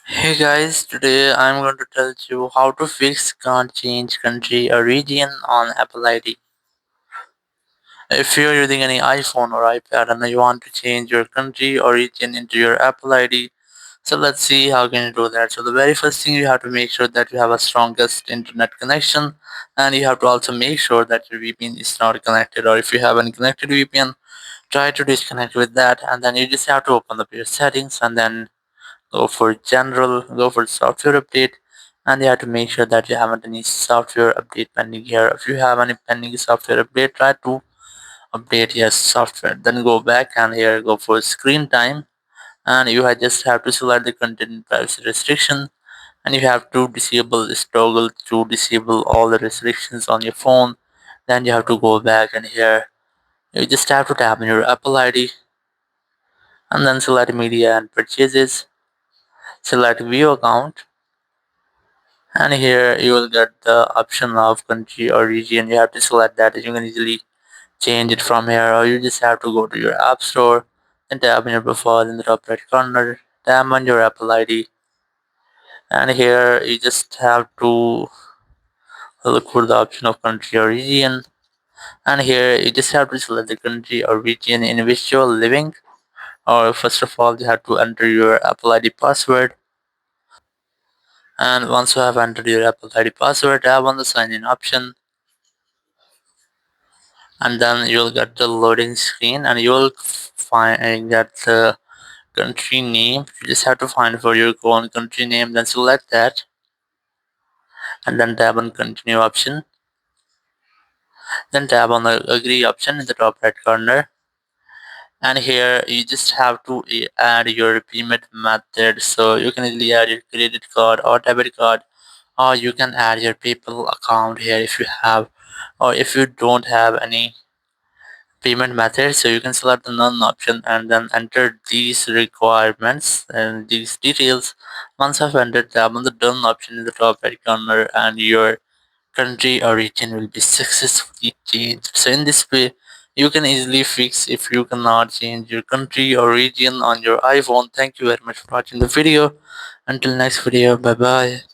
Hey guys, today I'm going to tell you how to fix can't change country or region on Apple ID. If you're using any iPhone or iPad and you want to change your country or region into your Apple ID, so let's see how can you do that. So the very first thing you have to make sure that you have a strongest internet connection, and you have to also make sure that your VPN is not connected, or if you have any connected VPN, try to disconnect with that, and then you just have to open up your settings and then go for general, go for software update, and you have to make sure that you haven't any software update pending here. If you have any pending software update, try to update your software. Then go back and here go for screen time, and you just have to select the content and privacy restriction, and you have to disable this toggle to disable all the restrictions on your phone. Then you have to go back and here you just have to tap on your Apple ID and then select media and purchases, select view account, and here you will get the option of country or region. You have to select that. You can easily change it from here, or you just have to go to your app store and tap on your profile in the top right corner, tap on your Apple ID, and here you just have to look for the option of country or region, and here you just have to select the country or region in which you're living. Or first of all, you have to enter your Apple ID password, and once you have entered your Apple ID password, tap on the sign in option, and then you'll get the loading screen and you'll find get the country name. You just have to find for your own country name, then select that and then tap on continue option, then tap on the agree option in the top right corner, and here you just have to add your payment method. So you can easily add your credit card or debit card, or you can add your PayPal account here if you have, or if you don't have any payment method, so you can select the none option and then enter these requirements and these details. Once I've entered, tap on the done option in the top right corner and your country or region will be successfully changed. So in this way you can easily fix if you cannot change your country or region on your iPhone. Thank you very much for watching the video. Until next video, bye bye.